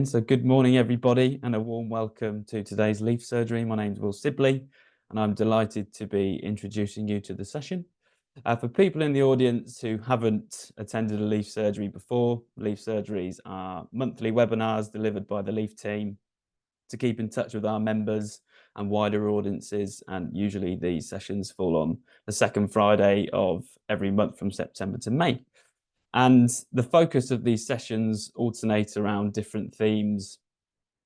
So good morning, everybody, and a warm welcome to today's leaf surgery. My name's Will Sibley, and I'm delighted to be introducing you to the session. For people in the audience who haven't attended a leaf surgery before, leaf surgeries are monthly webinars delivered by the leaf team to keep in touch with our members and wider audiences, and usually these sessions fall on the second Friday of every month from September to May. And the focus of these sessions alternate around different themes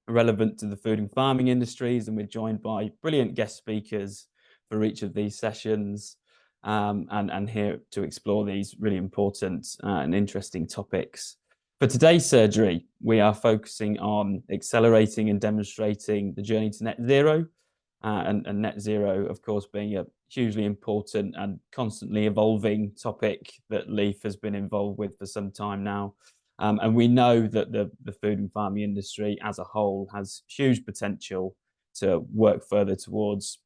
relevant to the food and farming industries, and we're joined by brilliant guest speakers for each of these sessions, and here to explore these really important and interesting topics. For today's surgery, we are focusing on accelerating and demonstrating the journey to net zero, and net zero, of course, being a hugely important and constantly evolving topic that Leaf has been involved with for some time now. And we know that the food and farming industry as a whole has huge potential to work further towards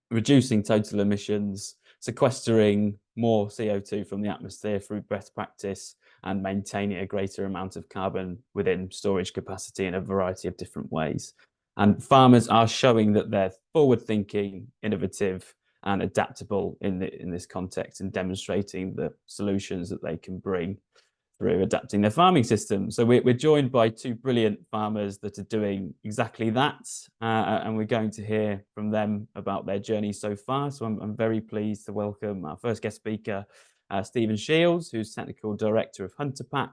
reducing total emissions, sequestering more CO2 from the atmosphere through best practice, and maintaining a greater amount of carbon within storage capacity in a variety of different ways. And farmers are showing that they're forward-thinking, innovative, and adaptable in this context, and demonstrating the solutions that they can bring through adapting their farming system. So we're joined by two brilliant farmers that are doing exactly that, and we're going to hear from them about their journey so far. So I'm very pleased to welcome our first guest speaker, Stephen Shields, who's Technical Director of Huntapac.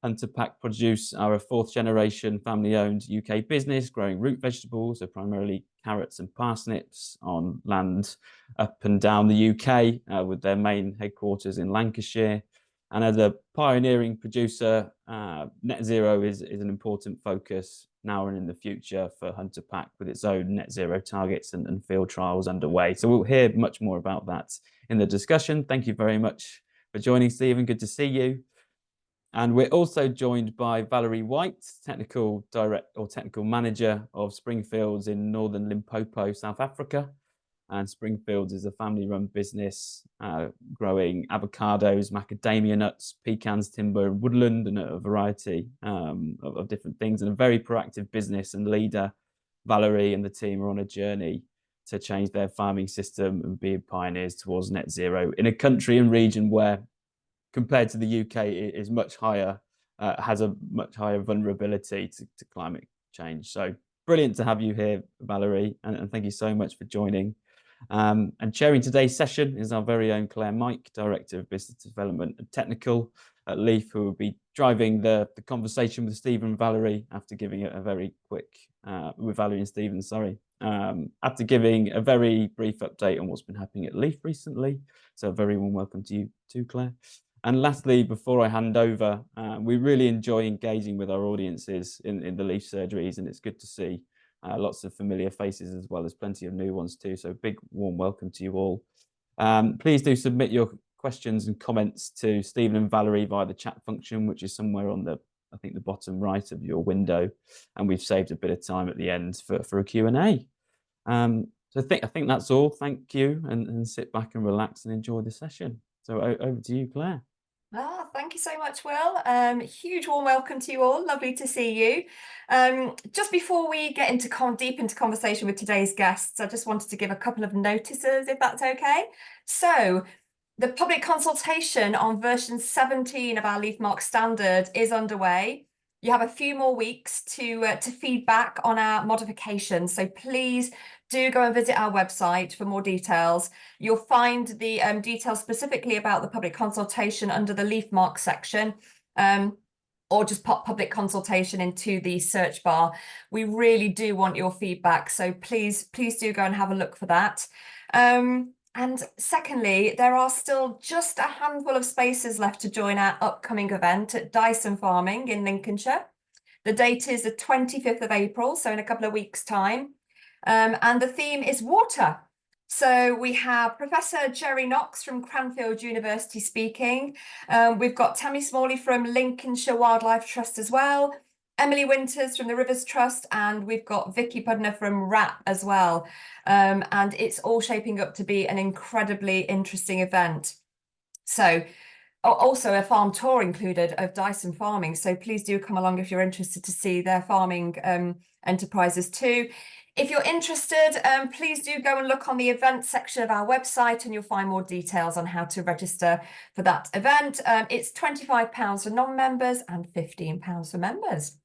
Huntapac produce are a fourth generation family-owned UK business growing root vegetables, so primarily carrots and parsnips on land up and down the UK, with their main headquarters in Lancashire. And as a pioneering producer, net zero is an important focus now and in the future for Huntapac, with its own net zero targets and field trials underway. So we'll hear much more about that in the discussion. Thank you very much for joining, Stephen. Good to see you. And we're also joined by Valerie Whyte, Technical Manager of Springfields in Northern Limpopo, South Africa. And Springfields is a family-run business growing avocados, macadamia nuts, pecans, timber, and woodland, and a variety of different things. And a very proactive business and leader. Valerie and the team are on a journey to change their farming system and be pioneers towards net zero in a country and region where, compared to the UK, it is much higher, has a much higher vulnerability to climate change. So brilliant to have you here, Valerie, and thank you so much for joining. And chairing today's session is our very own Claire Mike, Director of Business Development and Technical at Leaf, who will be driving the conversation with Stephen and Valerie after giving a very quick, with Valerie and Stephen, sorry, after giving a very brief update on what's been happening at Leaf recently. So a very warm welcome to you too, Claire. And lastly, before I hand over, we really enjoy engaging with our audiences in the Leaf surgeries, and it's good to see lots of familiar faces as well as plenty of new ones too. So big warm welcome to you all. Please do submit your questions and comments to Stephen and Valerie via the chat function, which is somewhere on I think the bottom right of your window. And we've saved a bit of time at the end for a Q&A. So I think that's all. Thank you, and sit back and relax and enjoy the session. So over to you, Claire. Thank you so much, Will. Huge warm welcome to you all. Lovely to see you. Just before we get deep into conversation with today's guests, I just wanted to give a couple of notices, if that's okay. So the public consultation on version 17 of our Leaf Mark standard is underway. You have a few more weeks to feedback on our modifications. So please do go and visit our website for more details. You'll find the details specifically about the public consultation under the Leaf Mark section, or just pop public consultation into the search bar. We really do want your feedback, so please do go and have a look for that. And secondly, there are still just a handful of spaces left to join our upcoming event at Dyson Farming in Lincolnshire. The date is the 25th of April, so in a couple of weeks' time. And the theme is water. So we have Professor Jerry Knox from Cranfield University speaking. We've got Tammy Smalley from Lincolnshire Wildlife Trust as well, Emily Winters from the Rivers Trust, and we've got Vicky Pudner from RAP as well. And it's all shaping up to be an incredibly interesting event. So also a farm tour included of Dyson Farming. So please do come along if you're interested to see their farming enterprises too. If you're interested, please do go and look on the events section of our website and you'll find more details on how to register for that event. It's £25 for non-members and £15 for members.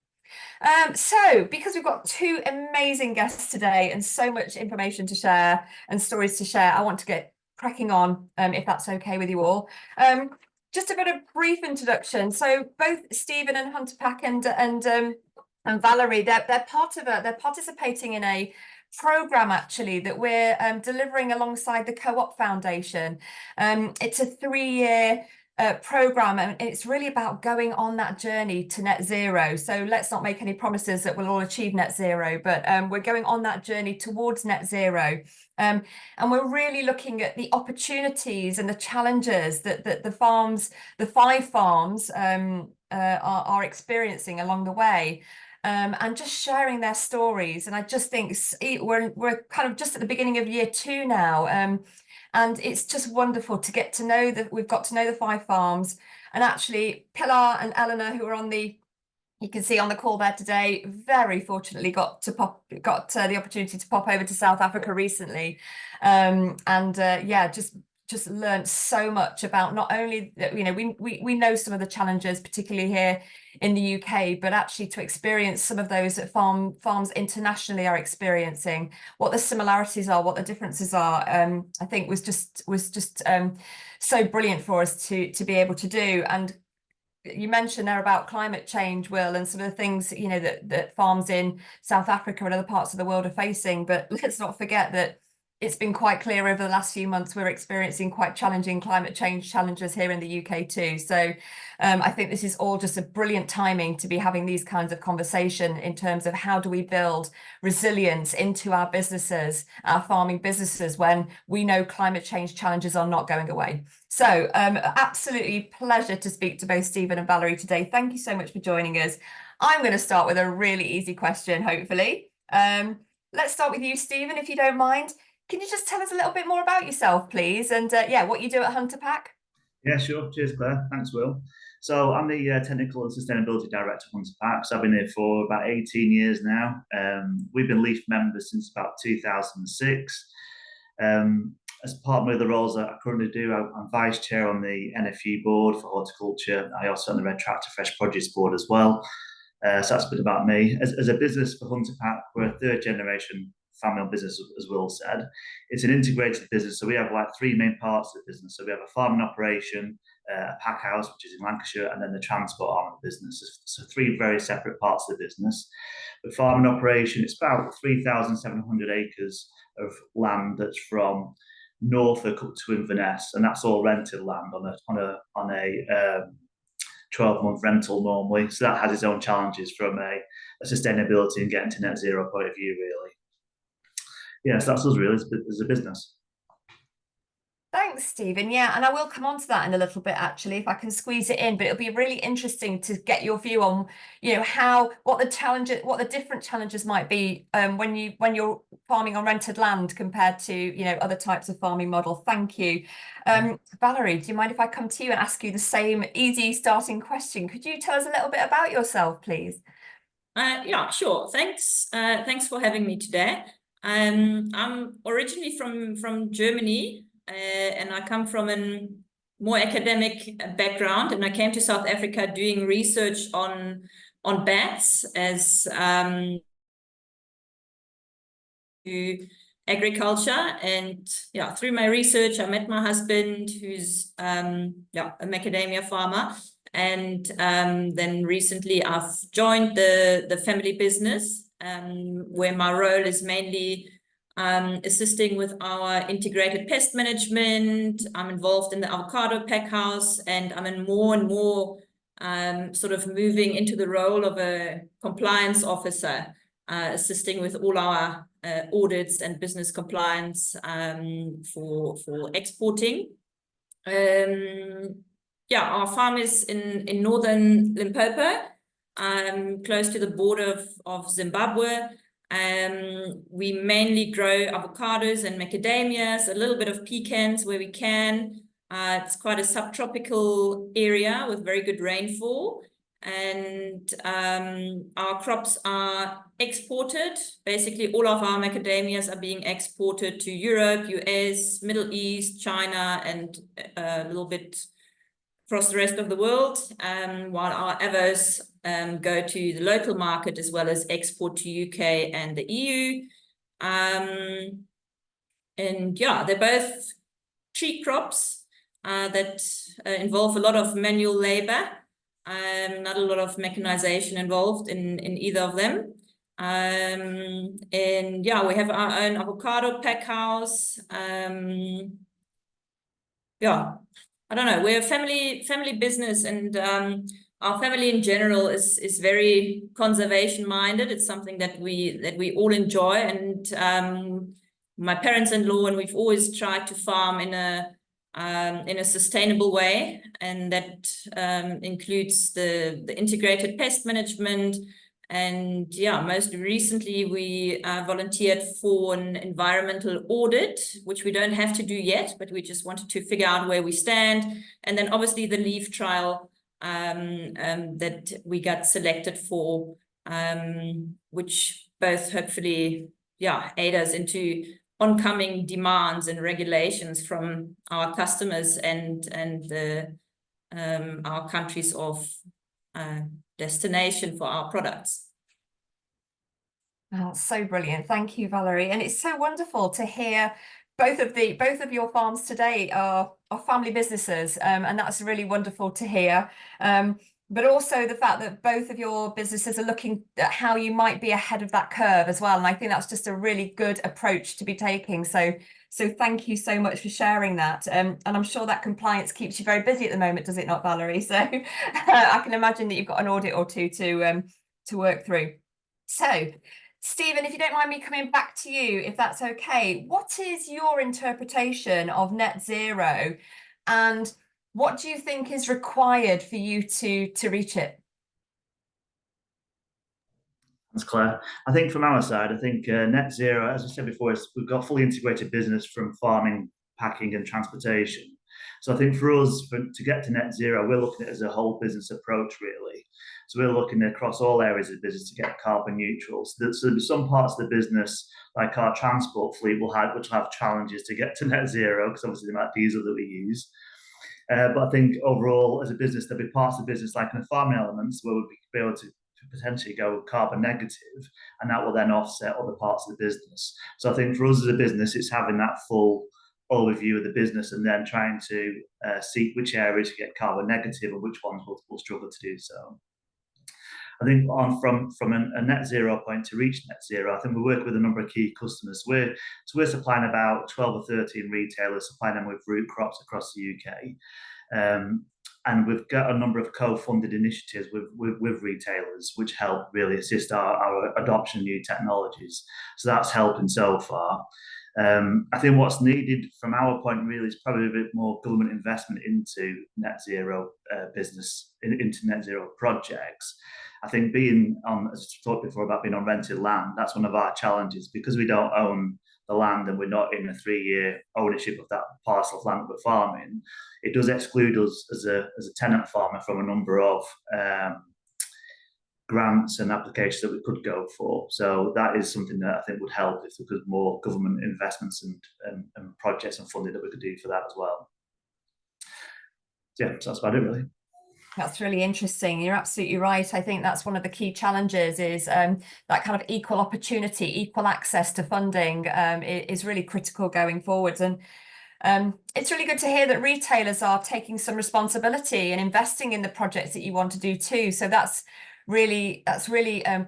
So because we've got two amazing guests today and so much information to share and stories to share, I want to get cracking on, if that's okay with you all. Just a bit of brief introduction. So both Stephen and Huntapac and Valerie, they're participating in a program actually that we're delivering alongside the Co-op Foundation. It's a 3-year program, and it's really about going on that journey to net zero. So let's not make any promises that we'll all achieve net zero, but we're going on that journey towards net zero. And we're really looking at the opportunities and the challenges that the 5 farms are experiencing along the way. And just sharing their stories. And I just think we're kind of just at the beginning of year 2 now. And it's just wonderful to get to know that we've got to know the 5 farms. And actually, Pilar and Eleanor, who are you can see on the call there today, very fortunately got the opportunity to pop over to South Africa recently. Yeah, just learned so much about not only that, you know, we know some of the challenges, particularly here in the UK, but actually to experience some of those that farms internationally are experiencing, what the similarities are, what the differences are, I think was just so brilliant for us to be able to do. And you mentioned there about climate change, Will, and some of the things, you know, that farms in South Africa and other parts of the world are facing. But let's not forget that it's been quite clear over the last few months we're experiencing quite challenging climate change challenges here in the UK too. So I think this is all just a brilliant timing to be having these kinds of conversation in terms of how do we build resilience into our businesses, our farming businesses, when we know climate change challenges are not going away. So absolutely pleasure to speak to both Stephen and Valerie today. Thank you so much for joining us. I'm going to start with a really easy question, hopefully. Let's start with you, Stephen, if you don't mind. Can you just tell us a little bit more about yourself, please? And yeah, what you do at Huntapac? Yeah, sure. Cheers, Claire. Thanks, Will. So I'm the Technical and Sustainability Director of Huntapac. So I've been here for about 18 years now. We've been LEAF members since about 2006. As part of my other roles that I currently do, I'm Vice Chair on the NFU board for horticulture. I also on the Red Tractor Fresh Produce board as well. So that's a bit about me. As a business for Huntapac, we're a 3rd generation family-owned business, as Will said. It's an integrated business, so we have like 3 main parts of the business. So we have a farming operation, a pack house, which is in Lancashire, and then the transport arm of the business. So 3 very separate parts of the business. The farming operation, it's about 3,700 acres of land that's from Norfolk up to Inverness, and that's all rented land on a 12-month rental normally. So that has its own challenges from a sustainability and getting to net zero point of view, really. Yes, that's us really as a business. Thanks, Stephen. Yeah, and I will come on to that in a little bit, actually, if I can squeeze it in. But it'll be really interesting to get your view on, you know, what the different challenges might be when you're farming on rented land compared to, you know, other types of farming model. Thank you. Valerie, do you mind if I come to you and ask you the same easy starting question? Could you tell us a little bit about yourself, please? Yeah, sure. Thanks. Thanks for having me today. I'm originally from Germany, and I come from a more academic background, and I came to South Africa doing research on bats as to agriculture. And yeah, through my research, I met my husband, who's a macadamia farmer. And then recently I've joined the family business, where my role is mainly assisting with our integrated pest management. I'm involved in the avocado pack house, and I'm in more and more sort of moving into the role of a compliance officer, assisting with all our audits and business compliance for exporting. Yeah, our farm is in northern Limpopo, close to the border of Zimbabwe. We mainly grow avocados and macadamias, a little bit of pecans where we can. It's quite a subtropical area with very good rainfall, and our crops are exported. Basically, all of our macadamias are being exported to Europe, US, Middle East, China, and a little bit across the rest of the world, while our avos go to the local market as well as export to UK and the EU. And yeah, they're both tree crops that involve a lot of manual labor, not a lot of mechanization involved in either of them. And yeah, we have our own avocado pack house. Yeah, I don't know. We're a family business, and our family in general is very conservation minded. It's something that we all enjoy, and my parents-in-law, and we've always tried to farm in a sustainable way, and that includes the integrated pest management. And yeah, most recently we volunteered for an environmental audit, which we don't have to do yet, but we just wanted to figure out where we stand. And then obviously the leaf trial that we got selected for, which both hopefully, yeah, aid us into oncoming demands and regulations from our customers and our countries of destination for our products. Oh, so brilliant. Thank you, Valerie. And it's so wonderful to hear both of your farms today are family businesses, and that's really wonderful to hear. But also the fact that both of your businesses are looking at how you might be ahead of that curve as well. And I think that's just a really good approach to be taking. So thank you so much for sharing that. And I'm sure that compliance keeps you very busy at the moment, does it not, Valerie? So I can imagine that you've got an audit or two to work through. So Stephen, if you don't mind me coming back to you, if that's okay, what is your interpretation of net zero, and what do you think is required for you to reach it? That's Claire. I think from our side, I think net zero, as I said before, we've got fully integrated business from farming, packing and transportation. So I think for us, to get to net zero, we're looking at it as a whole business approach, really. So we're looking across all areas of the business to get carbon neutral. So there'll be some parts of the business, like our transport fleet, which will have challenges to get to net zero, because obviously the amount of diesel that we use. But I think overall, as a business, there'll be parts of the business, like in the farming elements, where we'll be able to potentially go carbon negative, and that will then offset other parts of the business. So I think for us as a business, it's having that full overview of the business and then trying to see which areas get carbon negative and which ones will struggle to do so. I think from a net zero point to reach net zero, I think we work with a number of key customers. We're supplying about 12 or 13 retailers, supplying them with root crops across the UK. And we've got a number of co-funded initiatives with retailers, which help really assist our adoption of new technologies. So that's helping so far. I think what's needed from our point really is probably a bit more government investment into net zero business, into net zero projects. I think being on, as I talked before about being on rented land, that's one of our challenges, because we don't own the land and we're not in a 3-year ownership of that parcel of land that we're farming. It does exclude us as a tenant farmer from a number of grants and applications that we could go for. So that is something that I think would help if there was more government investments and projects and funding that we could do for that as well. So yeah, so that's about it really. That's really interesting. You're absolutely right. I think that's one of the key challenges is that kind of equal opportunity, equal access to funding is really critical going forwards. And it's really good to hear that retailers are taking some responsibility and investing in the projects that you want to do too. So that's really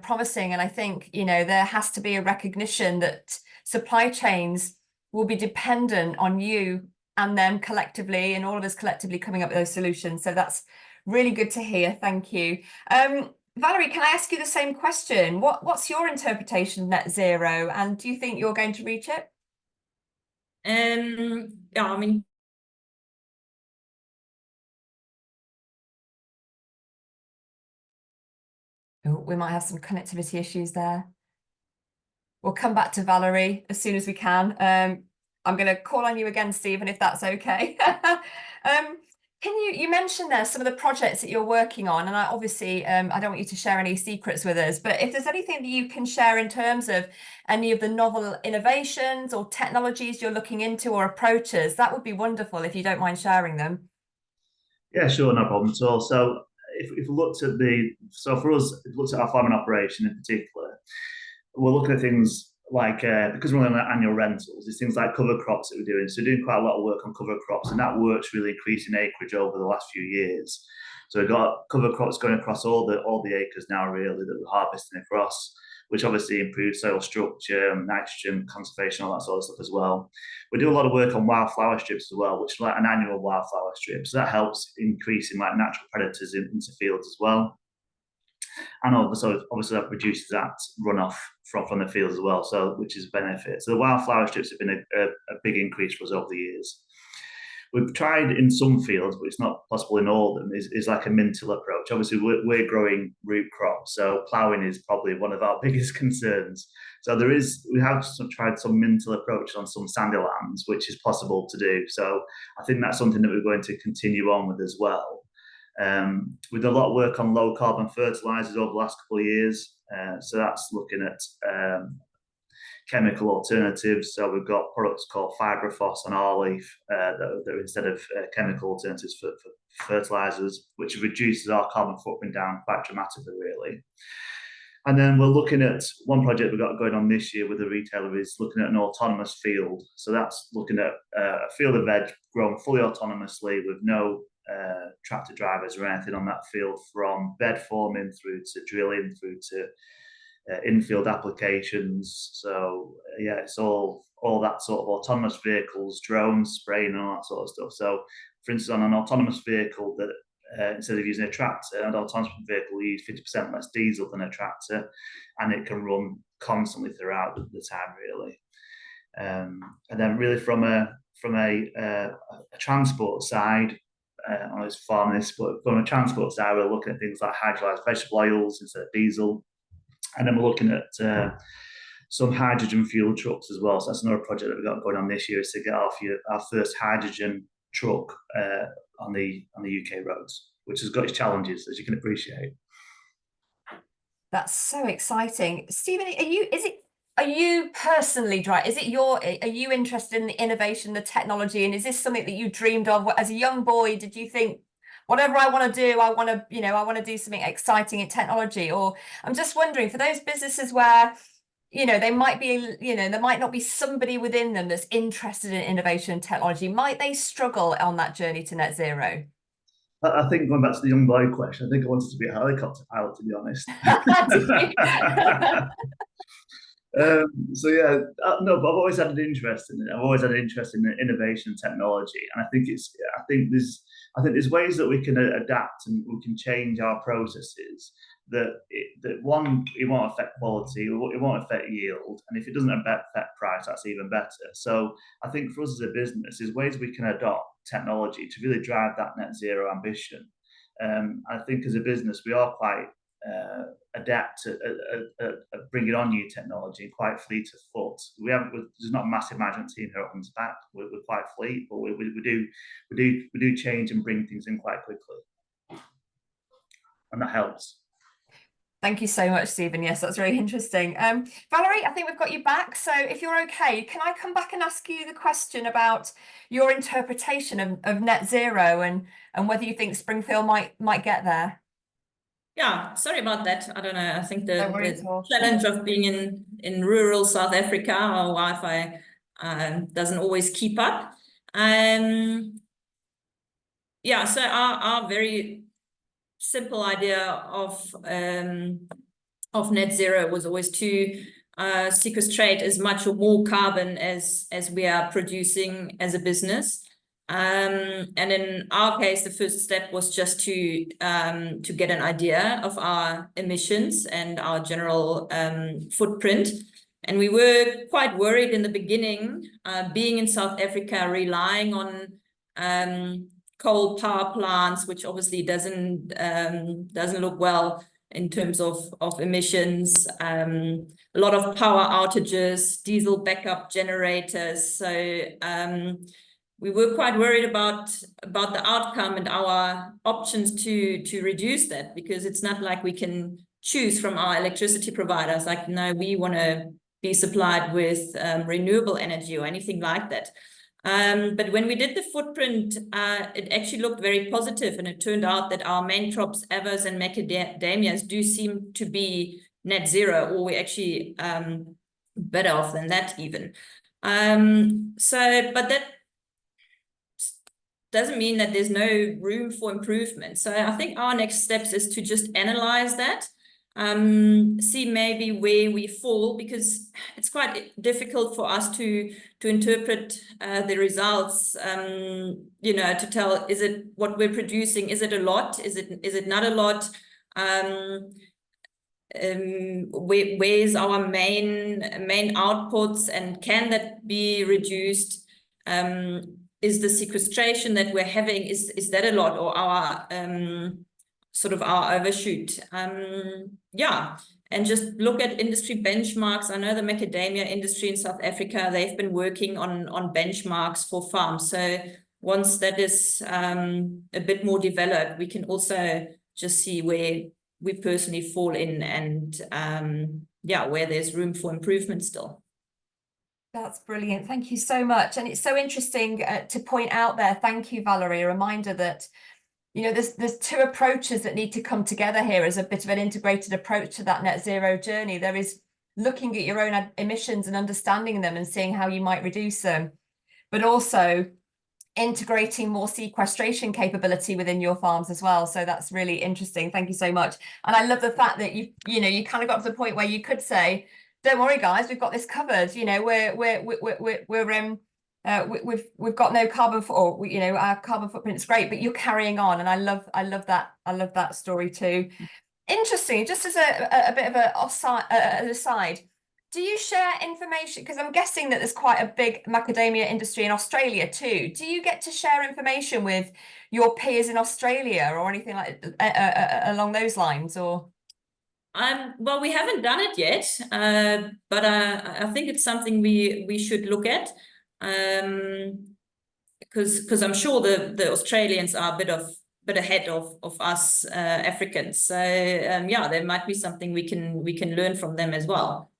promising. And I think, you know, there has to be a recognition that supply chains will be dependent on you and them collectively, and all of us collectively coming up with those solutions. So that's really good to hear. Thank you. Valerie, can I ask you the same question? What's your interpretation of net zero, and do you think you're going to reach it? Yeah, I mean, oh, we might have some connectivity issues there. We'll come back to Valerie as soon as we can. I'm going to call on you again, Stephen, if that's okay. You mentioned there some of the projects that you're working on, and I don't want you to share any secrets with us, but if there's anything that you can share in terms of any of the novel innovations or technologies you're looking into or approaches, that would be wonderful if you don't mind sharing them. Yeah, sure, no problem at all. So if we looked at for us, if we looked at our farming operation in particular, we're looking at things like, because we're on annual rentals, there's things like cover crops that we're doing. So we're doing quite a lot of work on cover crops, and that work's really increasing acreage over the last few years. So we've got cover crops going across all the acres now, really, that we're harvesting across, which obviously improves soil structure, nitrogen conservation, all that sort of stuff as well. We do a lot of work on wildflower strips as well, which is like an annual wildflower strip. So that helps increasing like natural predators into fields as well. And obviously that reduces that runoff from the fields as well, so which is a benefit. So the wildflower strips have been a big increase for us over the years. We've tried in some fields, but it's not possible in all of them, is like a min-till approach. Obviously, we're growing root crops, so ploughing is probably one of our biggest concerns. So we have tried some min-till approach on some sandy lands, which is possible to do. So I think that's something that we're going to continue on with as well. We've done a lot of work on low carbon fertilizers over the last couple of years. So that's looking at chemical alternatives. So we've got products called Fibrofos and Arleaf that are instead of chemical alternatives for fertilizers, which reduces our carbon footprint down quite dramatically, really. And then we're looking at one project we've got going on this year with a retailer is looking at an autonomous field. So that's looking at a field of veg grown fully autonomously with no tractor drivers or anything on that field, from bed forming through to drilling through to infield applications. So yeah, it's all that sort of autonomous vehicles, drones, spraying, and all that sort of stuff. So for instance, on an autonomous vehicle that instead of using a tractor, an autonomous vehicle will use 50% less diesel than a tractor, and it can run constantly throughout the time, really. And then really from a transport side, I was farming this, but from a transport side, we're looking at things like hydrolyzed vegetable oils instead of diesel. And then we're looking at some hydrogen fuel trucks as well. So that's another project that we've got going on this year, is to get our first hydrogen truck on the UK roads, which has got its challenges, as you can appreciate. That's so exciting. Stephen, are you personally are you interested in the innovation, the technology, and is this something that you dreamed of as a young boy? Did you think, whatever I want to do, I want to do something exciting in technology? Or I'm just wondering, for those businesses where, there might not be somebody within them that's interested in innovation and technology, might they struggle on that journey to net zero? I think, going back to the young boy question, I think I wanted to be a helicopter pilot, to be honest. So yeah, no, but I've always had an interest in it. I've always had an interest in innovation and technology, and I think there's ways that we can adapt and we can change our processes. That one, it won't affect quality, it won't affect yield, and if it doesn't affect price, that's even better. So I think for us as a business, there's ways we can adopt technology to really drive that net zero ambition. I think as a business, we are quite adept at bringing on new technology, quite fleet of foot. There's not a massive management team here at Huntapac. We're quite fleet, but we do change and bring things in quite quickly, and that helps. Thank you so much, Stephen. Yes, that's really interesting. Valerie, I think we've got you back. So if you're okay, can I come back and ask you the question about your interpretation of net zero and whether you think Springfield might get there? Yeah, sorry about that. I don't know. I think the challenge of being in rural South Africa, our Wi-Fi doesn't always keep up. Yeah, so our very simple idea of net zero was always to sequestrate as much or more carbon as we are producing as a business. And in our case, the first step was just to get an idea of our emissions and our general footprint. And we were quite worried in the beginning, being in South Africa, relying on coal power plants, which obviously doesn't look well in terms of emissions, a lot of power outages, diesel backup generators. So we were quite worried about the outcome and our options to reduce that, because it's not like we can choose from our electricity providers. Like, no, we want to be supplied with renewable energy or anything like that. But when we did the footprint, it actually looked very positive, and it turned out that our main crops, avos and macadamias, do seem to be net zero, or we're actually better off than that even. But that doesn't mean that there's no room for improvement. So I think our next steps is to just analyze that, see maybe where we fall, because it's quite difficult for us to interpret the results, you know, to tell, is it what we're producing, is it a lot, is it not a lot, where's our main outputs, and can that be reduced? Is the sequestration that we're having, is that a lot, or our sort of our overshoot? Yeah, and just look at industry benchmarks. I know the macadamia industry in South Africa, they've been working on benchmarks for farms. So once that is a bit more developed, we can also just see where we personally fall in, and yeah, where there's room for improvement still. That's brilliant. Thank you so much. And it's so interesting to point out there. Thank you, Valerie. A reminder that, you know, there's two approaches that need to come together here as a bit of an integrated approach to that net zero journey. There is looking at your own emissions and understanding them and seeing how you might reduce them, but also integrating more sequestration capability within your farms as well. So that's really interesting. Thank you so much. And I love the fact that you kind of got to the point where you could say, don't worry, guys, we've got this covered. You know, we've got no carbon, or you know, our carbon footprint is great, but you're carrying on, and I love that story too. Interesting. Just as a bit of an aside, do you share information? Because I'm guessing that there's quite a big macadamia industry in Australia too. Do you get to share information with your peers in Australia or anything like along those lines, or? Well, we haven't done it yet, but I think it's something we should look at, because I'm sure the Australians are a bit ahead of us Africans. So yeah, there might be something we can learn from them as well.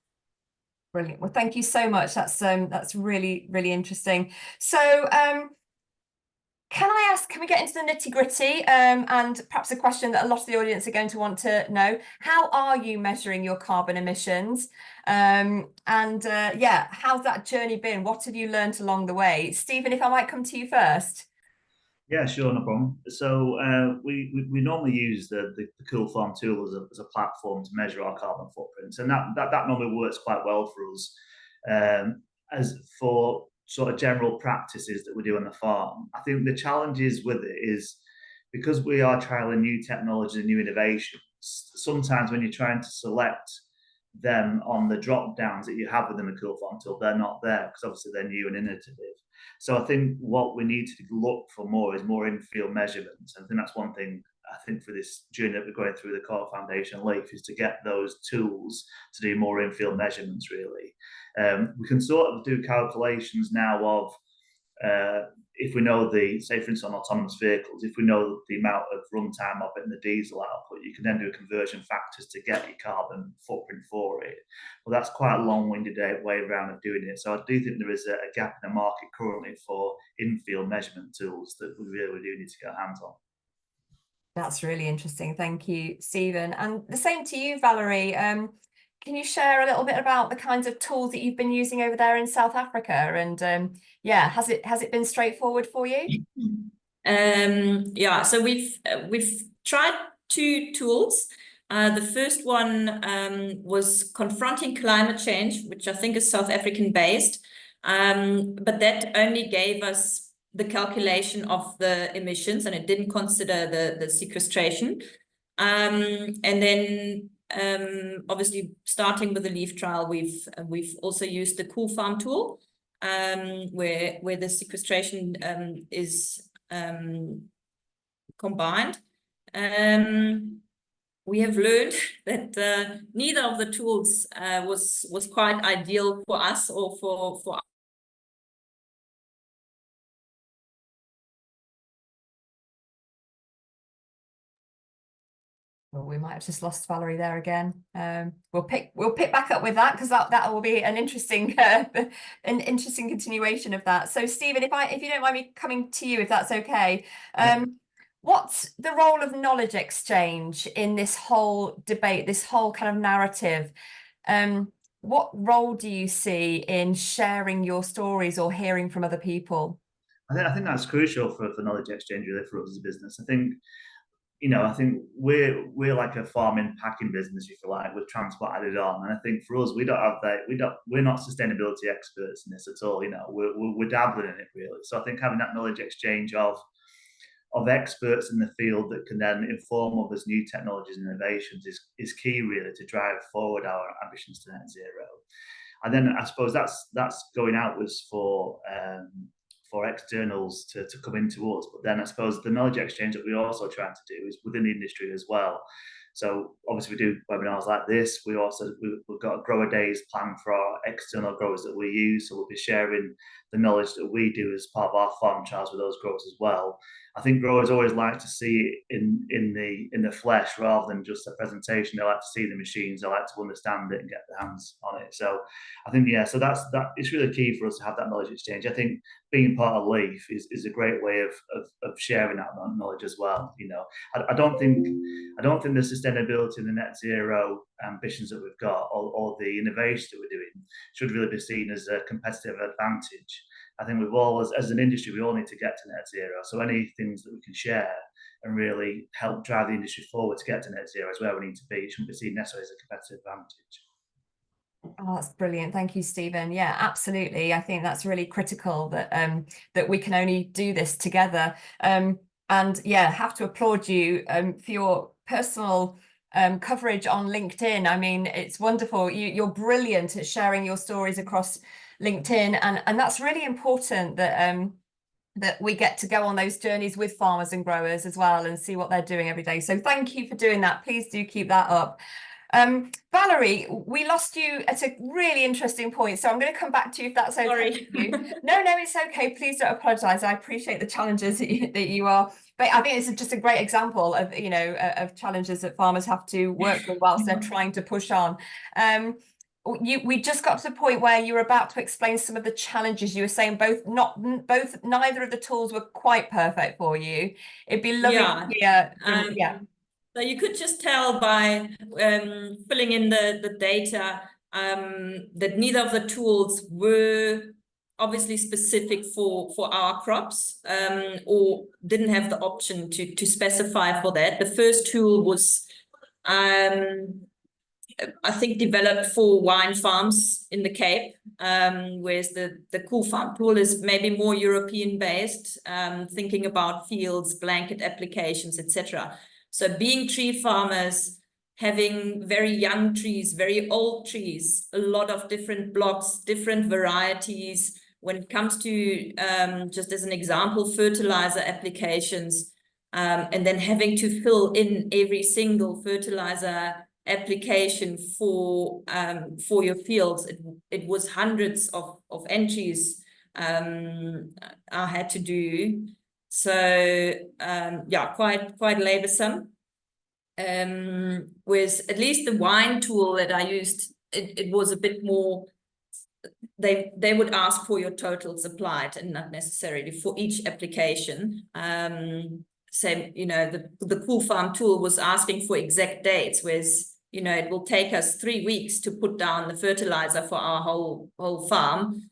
Brilliant. Well, thank you so much. That's really, really interesting. So can we get into the nitty-gritty, and perhaps a question that a lot of the audience are going to want to know? How are you measuring your carbon emissions? Yeah, how's that journey been? What have you learned along the way? Stephen, if I might come to you first. Yeah, sure, no problem. So we normally use the Cool Farm tool as a platform to measure our carbon footprints, and that normally works quite well for us. As for sort of general practices that we do on the farm, I think the challenges with it is because we are trialing new technology and new innovations. Sometimes when you're trying to select them on the drop downs that you have within the Cool Farm tool, they're not there because obviously they're new and innovative. So I think what we need to look for more is more in-field measurements. I think that's one thing I think for this journey that we're going through the Core Foundation Leaf, is to get those tools to do more in-field measurements, really. We can sort of do calculations now of if we know say for instance on autonomous vehicles, if we know the amount of runtime of it and the diesel output, you can then do conversion factors to get your carbon footprint for it. Well, that's quite a long-winded way around of doing it. So I do think there is a gap in the market currently for in-field measurement tools that we really do need to get our hands on. That's really interesting. Thank you, Stephen. And the same to you, Valerie. Can you share a little bit about the kinds of tools that you've been using over there in South Africa? And yeah, has it been straightforward for you? Yeah, so we've tried two tools. The first one was confronting climate change, which I think is South African based, but that only gave us the calculation of the emissions, and it didn't consider the sequestration. And then obviously starting with the leaf trial, we've also used the Cool Farm tool, where the sequestration is combined. we have learned that neither of the tools was quite ideal for us or for Well, we might have just lost Valerie there again. We'll pick back up with that, because that will be an interesting continuation of that. So Stephen, if you don't mind me coming to you, if that's okay. What's the role of knowledge exchange in this whole debate, this whole kind of narrative? What role do you see in sharing your stories or hearing from other people? I think that's crucial for knowledge exchange, really, for us as a business. I think, you know, I think we're like a farming packing business, if you like, with transport added on. And I think for us, we don't have that. We're not sustainability experts in this at all. You know, we're dabbling in it, really. So I think having that knowledge exchange of experts in the field that can then inform of us new technologies and innovations is key, really, to drive forward our ambitions to net zero. And then I suppose that's going outwards for externals to come into us. But then I suppose the knowledge exchange that we're also trying to do is within the industry as well. So obviously we do webinars like this. We've got a grower days planned for our external growers that we use. So we'll be sharing the knowledge that we do as part of our farm trials with those growers as well. I think growers always like to see it in the flesh rather than just a presentation. They like to see the machines. They like to understand it and get their hands on it. So I think, yeah, so that it's really key for us to have that knowledge exchange. I think being part of Leaf is a great way of sharing that knowledge as well. You know, I don't think the sustainability and the net zero ambitions that we've got or the innovation that we're doing should really be seen as a competitive advantage. I think we've all, as an industry, we all need to get to net zero. So any things that we can share and really help drive the industry forward to get to net zero is where we need to be. It shouldn't be seen necessarily as a competitive advantage. Oh, that's brilliant. Thank you, Stephen. Yeah, absolutely. I think that's really critical that that we can only do this together. And yeah, have to applaud you for your personal coverage on LinkedIn. I mean, it's wonderful. You're brilliant at sharing your stories across LinkedIn, and that's really important that that we get to go on those journeys with farmers and growers as well and see what they're doing every day. So thank you for doing that. Please do keep that up. Valerie, we lost you at a really interesting point, so I'm going to come back to you if that's okay. Sorry. No, it's okay. Please don't apologise. I appreciate the challenges that you are. But I think it's just a great example of, you know, of challenges that farmers have to work with whilst they're trying to push on. We just got to the point where you were about to explain some of the challenges. You were saying neither of the tools were quite perfect for you. It'd be lovely to hear from, So you could just tell by filling in the data that neither of the tools were obviously specific for our crops or didn't have the option to specify for that. The first tool was I think developed for wine farms in the Cape, whereas the Cool Farm tool is maybe more European based, thinking about fields, blanket applications, etc. So being tree farmers, having very young trees, very old trees, a lot of different blocks, different varieties. When it comes to, just as an example, fertilizer applications, and then having to fill in every single fertilizer application for your fields, it was hundreds of entries I had to do. So yeah, quite laborsome. With at least the wine tool that I used, it was a bit more. They would ask for your totals applied and not necessarily for each application. Same, you know, the Cool Farm tool was asking for exact dates, whereas, you know, it will take us 3 weeks to put down the fertilizer for our whole farm.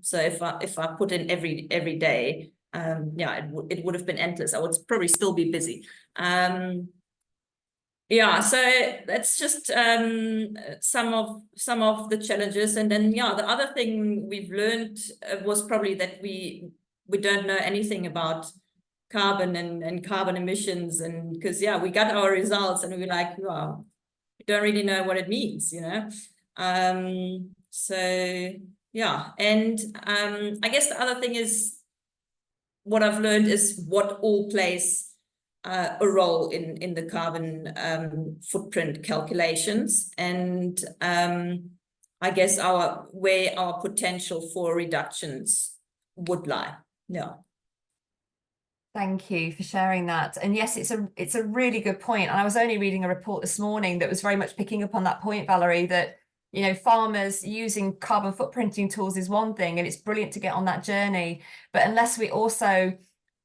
So if I put in every day, yeah, it would have been endless. I would probably still be busy. Yeah, so that's just some of the challenges. And then, yeah, the other thing we've learned was probably that we don't know anything about carbon and carbon emissions, and because, yeah, we got our results and we were like, wow, we don't really know what it means, you know. So yeah, and I guess the other thing is what I've learned is what all plays a role in the carbon footprint calculations, and I guess where our potential for reductions would lie. Yeah. Thank you for sharing that. And yes, it's a really good point. And I was only reading a report this morning that was very much picking up on that point, Valerie, that, you know, farmers using carbon footprinting tools is one thing, and it's brilliant to get on that journey. But unless we also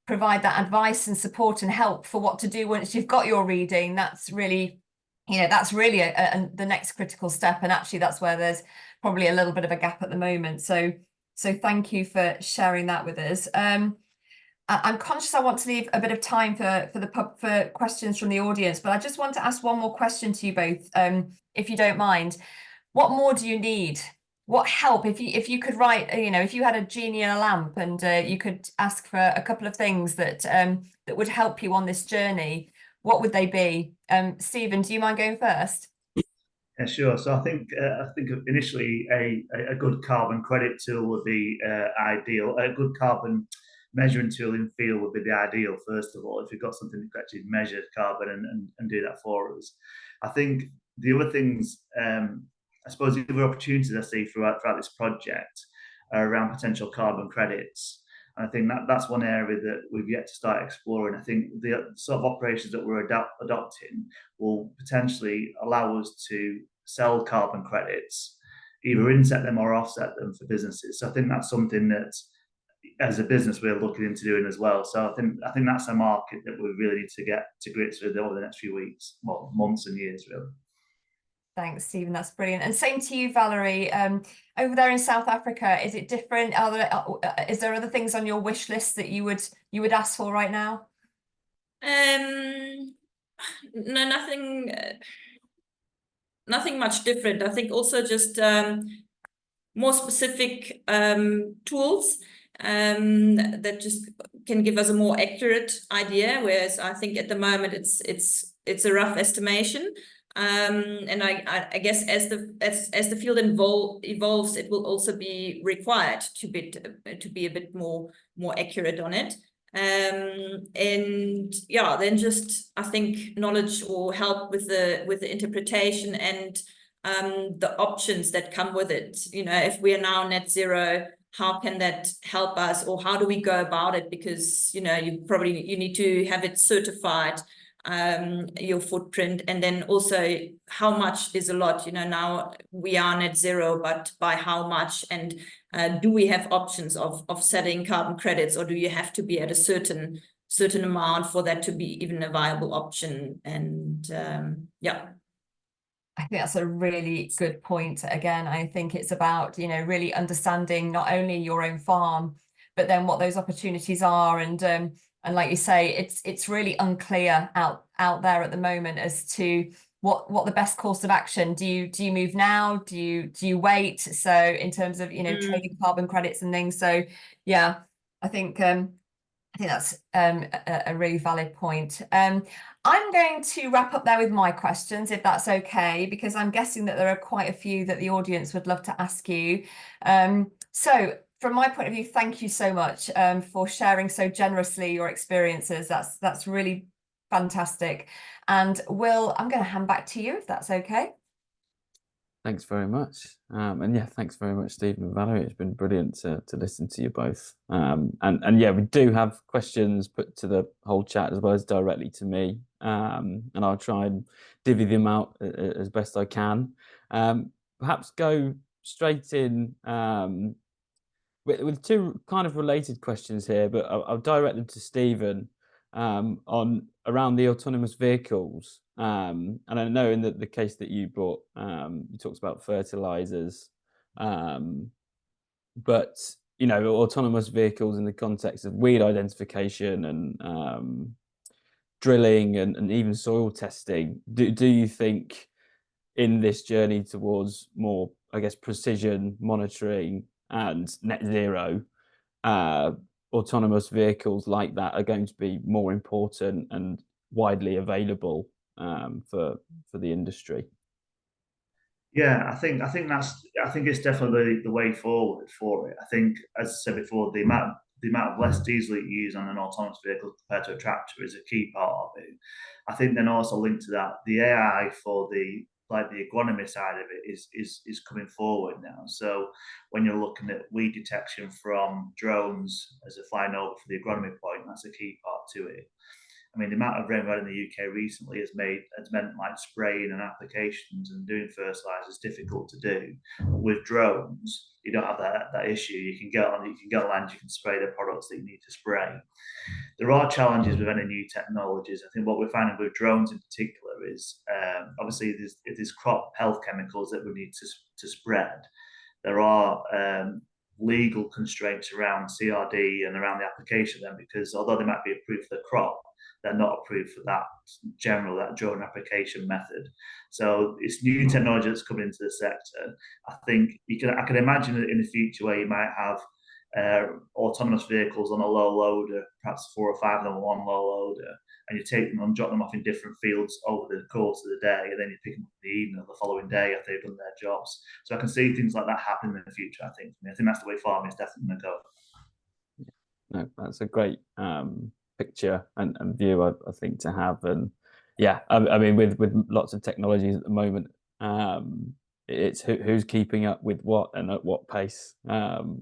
provide that advice and support and help for what to do once you've got your reading, that's really, you know, that's really the next critical step. And actually, that's where there's probably a little bit of a gap at the moment. So thank you for sharing that with us. I'm conscious I want to leave a bit of time for questions from the audience, but I just want to ask one more question to you both, if you don't mind. What more do you need? What help, if you could write, you know, if you had a genie in a lamp and you could ask for a couple of things that that would help you on this journey, what would they be? Stephen, do you mind going first? Yeah, sure. So I think initially a good carbon credit tool would be ideal. A good carbon measuring tool in field would be the ideal, first of all, if you've got something that actually measures carbon and do that for us. I think the other things, I suppose the other opportunities I see throughout this project are around potential carbon credits. And I think that's one area that we've yet to start exploring. I think the sort of operations that we're adopting will potentially allow us to sell carbon credits, either inset them or offset them for businesses. So I think that's something that, as a business, we're looking into doing as well. So I think that's a market that we really need to get to grips with over the next few weeks, well, months and years, really. Thanks, Stephen. That's brilliant. And same to you, Valerie. Over there in South Africa, is it different? Is there other things on your wish list that you would ask for right now? No, nothing much different. I think also just more specific tools that just can give us a more accurate idea. Whereas I think at the moment it's a rough estimation. And I guess as the field evolves, it will also be required to be a bit more accurate on it. And yeah, then just I think knowledge or help with the interpretation and the options that come with it. You know, if we are now net zero, how can that help us, or how do we go about it? Because, you know, you need to have it certified, your footprint, and then also how much is a lot. You know, now we are net zero, but by how much? And do we have options of setting carbon credits, or do you have to be at a certain amount for that to be even a viable option? And yeah. I think that's a really good point. Again, I think it's about, you know, really understanding not only your own farm, but then what those opportunities are. And like you say, it's really unclear out there at the moment as to what the best course of action. Do you move now? Do you wait? So in terms of, you know, trading carbon credits and things. So yeah, I think that's a really valid point. I'm going to wrap up there with my questions, if that's okay, because I'm guessing that there are quite a few that the audience would love to ask you. So from my point of view, thank you so much for sharing so generously your experiences. That's really fantastic. And Will, I'm going to hand back to you, if that's okay. Thanks very much. And yeah, thanks very much, Stephen and Valerie. It's been brilliant to listen to you both. And yeah, we do have questions put to the whole chat as well as directly to me. And I'll try and divvy them out as best I can. Perhaps go straight in with two kind of related questions here, but I'll direct them to Stephen on around the autonomous vehicles. And I know in the case that you brought, you talked about fertilizers, but you know, autonomous vehicles in the context of weed identification and drilling and even soil testing. Do you think in this journey towards more, I guess, precision monitoring and net zero, autonomous vehicles like that are going to be more important and widely available for the industry? Yeah, I think it's definitely the way forward for it. I think, as I said before, the amount the amount of less diesel you use on an autonomous vehicle compared to a tractor is a key part of it. I think then also linked to that, the AI for the agronomy side of it is coming forward now. So when you're looking at weed detection from drones as a flying over for the agronomy point, that's a key part to it. I mean, the amount of rain we've had in the UK recently has meant like spraying and applications and doing fertilizers difficult to do. With drones, you don't have that issue. You can get on land, you can spray the products that you need to spray. There are challenges with any new technologies. I think what we're finding with drones in particular is obviously there's crop health chemicals that we need to spread. There are legal constraints around CRD and around the application of them, because although they might be approved for the crop, they're not approved for that drone application method. So it's new technology that's coming into the sector. I think I can imagine that in the future where you might have autonomous vehicles on a low loader, perhaps 4 or 5 of them on one low loader, and you take them and drop them off in different fields over the course of the day, and then you pick them up in the evening or the following day after they've done their jobs. So I can see things like that happen in the future, I think. I think that's the way farming is definitely going to go. No, that's a great picture and view, I think, to have. And yeah, I mean, with lots of technologies at the moment, it's who's keeping up with what and at what pace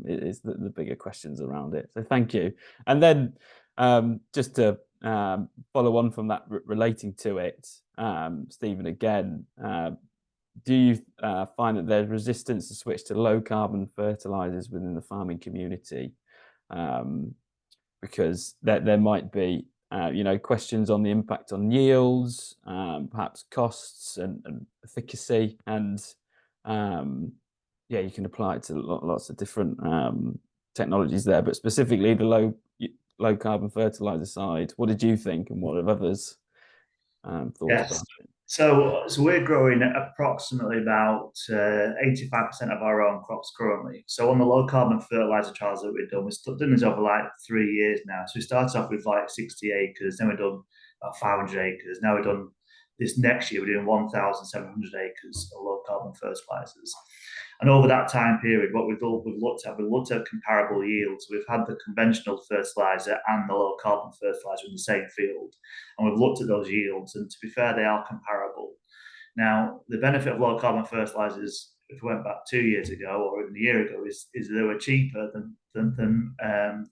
is the bigger questions around it. So thank you. And then just to follow on from that, relating to it, Stephen, again, do you find that there's resistance to switch to low carbon fertilizers within the farming community? Because there might be questions on the impact on yields, perhaps costs and efficacy, and you can apply it to lots of different technologies there, but specifically the low carbon fertilizer side. What did you think, and what have others thought about it? So we're growing approximately about 85% of our own crops currently. So on the low carbon fertilizer trials that we've done, we've done this over like 3 years now. So we started off with like 60 acres, then we've done about 500 acres. Now we've done this next year, we're doing 1,700 acres of low carbon fertilizers. And over that time period, what we've looked at comparable yields. We've had the conventional fertilizer and the low carbon fertilizer in the same field, and we've looked at those yields. And to be fair, they are comparable. Now, the benefit of low carbon fertilizers, if we went back 2 years ago or even a year ago, is they were cheaper than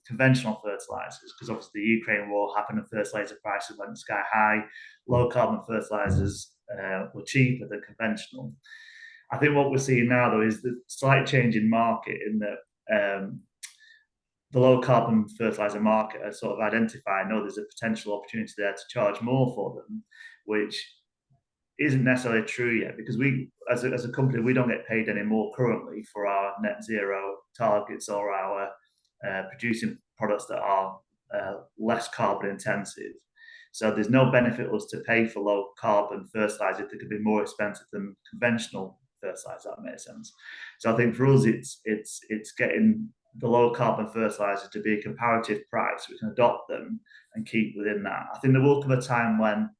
conventional fertilizers, because obviously the Ukraine war happened and fertilizer prices went sky high. Low carbon fertilizers were cheaper than conventional. I think what we're seeing now, though, is the slight change in market in that the low carbon fertilizer market has sort of identified, there's a potential opportunity there to charge more for them, which isn't necessarily true yet, because we, as a company, we don't get paid any more currently for our net zero targets or our producing products that are less carbon intensive. So there's no benefit us to pay for low carbon fertilizer that could be more expensive than conventional fertilizer. That makes sense. So I think for us, it's getting the low carbon fertilizer to be a comparative price. We can adopt them and keep within that. I think there will come a time when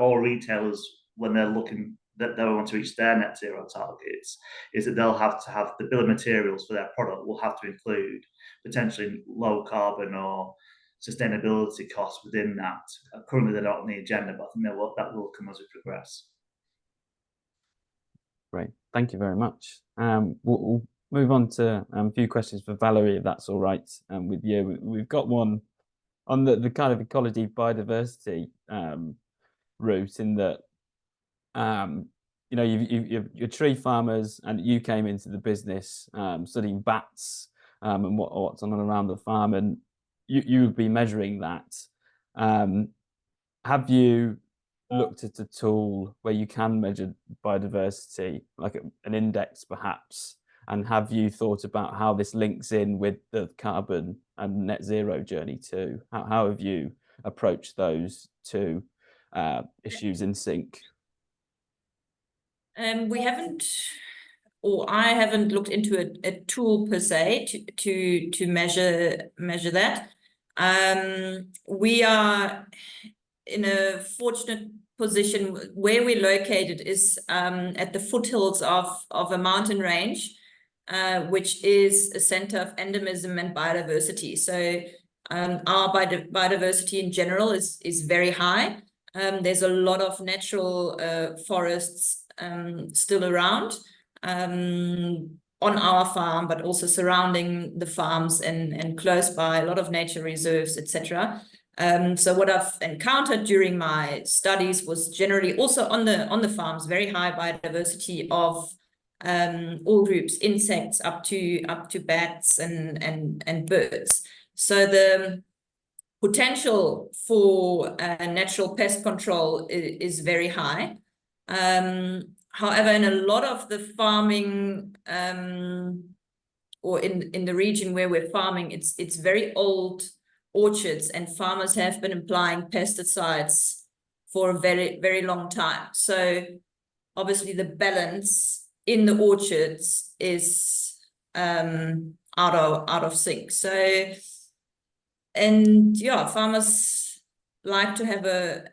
all retailers, when they're looking that they want to reach their net zero targets, is that they'll have to have the bill of materials for their product will have to include potentially low carbon or sustainability costs within that. Currently, they're not on the agenda, but I think that will come as we progress. Great, thank you very much. We'll move on to a few questions for Valerie, if that's all right with you. We've got one on the kind of ecology biodiversity route, in that you're tree farmers and you came into the business studying bats and what's on and around the farm, and you would be measuring that. Have you looked at a tool where you can measure biodiversity, like an index perhaps, and have you thought about how this links in with the carbon and net zero journey too? How have you approached those two issues in sync? We haven't, or I haven't looked into a tool per se to measure that. We are in a fortunate position where we're located is at the foothills of a mountain range, which is a center of endemism and biodiversity. So our biodiversity in general is very high. There's a lot of natural forests still around on our farm, but also surrounding the farms and close by, a lot of nature reserves, etc. So what I've encountered during my studies was generally also on the farms, very high biodiversity of all groups, insects up to bats and birds. So the potential for natural pest control is very high. However, in a lot of the farming or in the region where we're farming, it's very old orchards, and farmers have been applying pesticides for a very, very long time. So obviously the balance in the orchards is out of sync. So, and yeah, farmers like to have a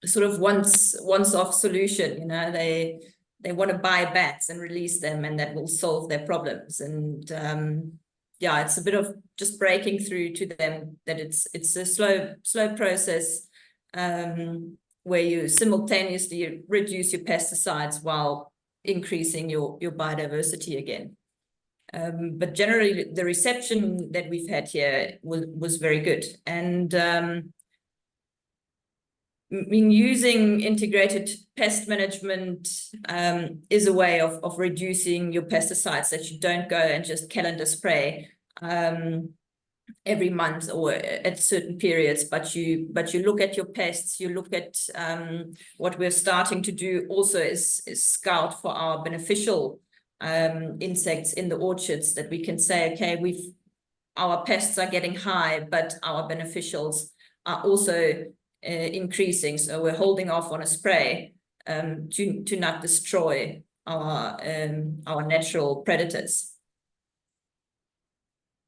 sort of once-off solution. You know, they want to buy bats and release them, and that will solve their problems. And yeah, it's a bit of just breaking through to them that it's a slow process where you simultaneously reduce your pesticides while increasing your biodiversity again. But generally, the reception that we've had here was very good. And I mean, using integrated pest management is a way of reducing your pesticides, that you don't go and just calendar spray every month or at certain periods, but you look at your pests. You look at what we're starting to do also is scout for our beneficial insects in the orchards, that we can say, okay, our pests are getting high, but our beneficials are also increasing. So we're holding off on a spray to not destroy our natural predators.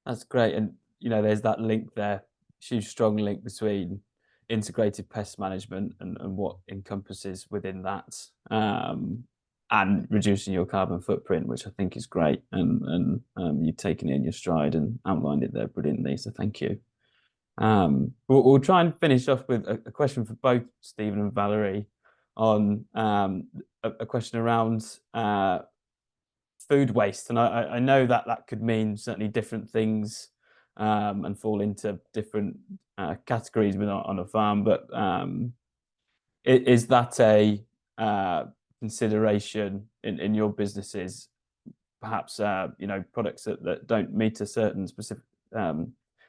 That's great. And, you know, there's that link there, huge, strong link between integrated pest management and what encompasses within that, and reducing your carbon footprint, which I think is great. And you've taken it in your stride and outlined it there brilliantly. So thank you. We'll try and finish off with a question for both Stephen and Valerie on a question around food waste. And I know that could mean certainly different things and fall into different categories on a farm, but is that a consideration in your businesses? Perhaps you know, products that don't meet a certain specific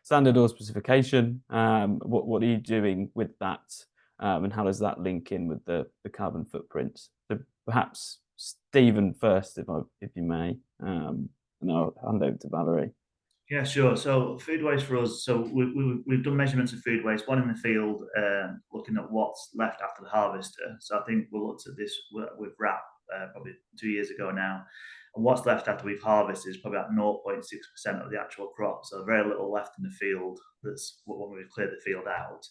standard or specification. What are you doing with that, and how does that link in with the carbon footprint? So perhaps Stephen first, if you may, and I'll hand over to Valerie. Yeah, sure. So food waste for us, so we've done measurements of food waste, one in the field, looking at what's left after the harvester. So I think we looked at this with RAP probably 2 years ago now. And what's left after we've harvested is probably about 0.6% of the actual crop. So very little left in the field. That's when we've cleared the field out.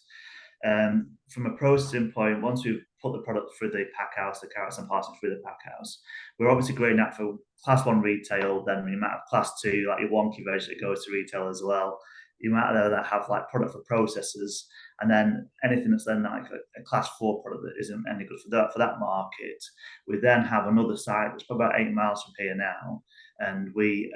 From a processing point, once we've put the product through the pack house, the carrots and parsnips through the pack house, we're obviously grading that for class 1 retail. Then you might have class 2, like your wonky veg that goes to retail as well. You might have that have like product for processors, and then anything that's then like a class 4 product that isn't any good for that market. We then have another site that's probably about 8 miles from here now, and we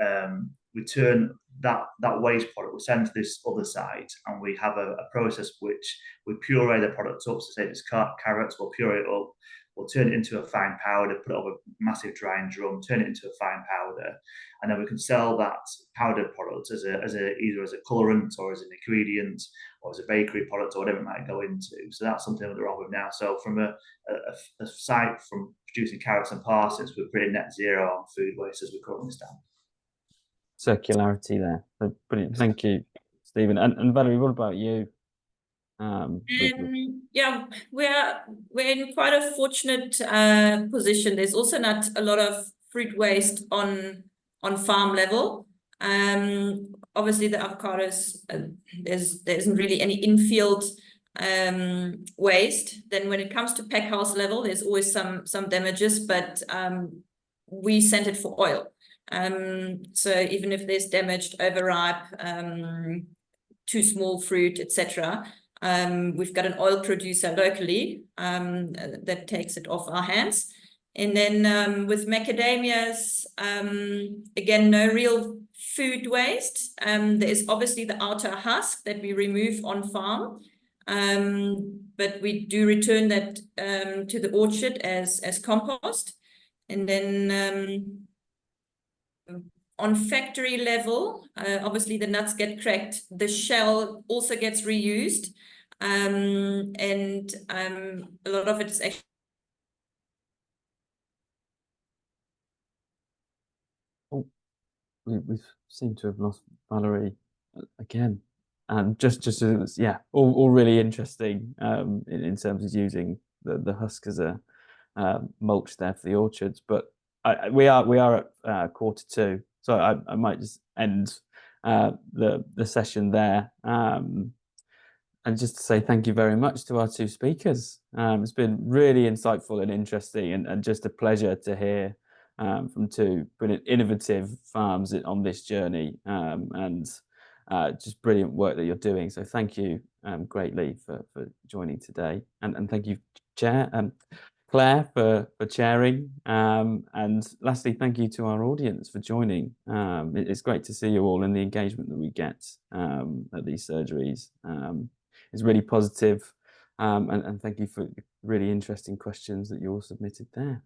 turn that waste product, we send to this other site, and we have a process which we puree the product up. So say if it's carrots, we'll puree it up, we'll turn it into a fine powder, put it over a massive drying drum, turn it into a fine powder, and then we can sell that powdered product as either as a colorant or as an ingredient or as a bakery product or whatever it might go into. So that's something that we're on with now. So from a site from producing carrots and parsnips, we're pretty net zero on food waste as we currently stand. Circularity there. Brilliant. Thank you, Stephen. And Valerie, what about you? Yeah, we're in quite a fortunate position. There's also not a lot of fruit waste on farm level. Obviously the avocados, there isn't really any infield waste. Then when it comes to pack house level, there's always some damages, but we sent it for oil. So even if there's damaged, overripe, too small fruit, etc., we've got an oil producer locally that takes it off our hands. And then with macadamias, again, no real food waste. There's obviously the outer husk that we remove on farm, but we do return that to the orchard as compost. And then on factory level, obviously the nuts get cracked. The shell also gets reused, and a lot of it is actually. We seem to have lost Valerie again. Just as, yeah, all really interesting in terms of using the husk as a mulch there for the orchards. But we are at 1:45, so I might just end the session there. And just to say thank you very much to our two speakers. It's been really insightful and interesting, and just a pleasure to hear from two brilliant innovative farms on this journey, and just brilliant work that you're doing. So thank you greatly for joining today, and thank you, Claire, for chairing, and lastly, thank you to our audience for joining. It's great to see you all, and the engagement that we get at these surgeries is really positive, and thank you for really interesting questions that you all submitted there.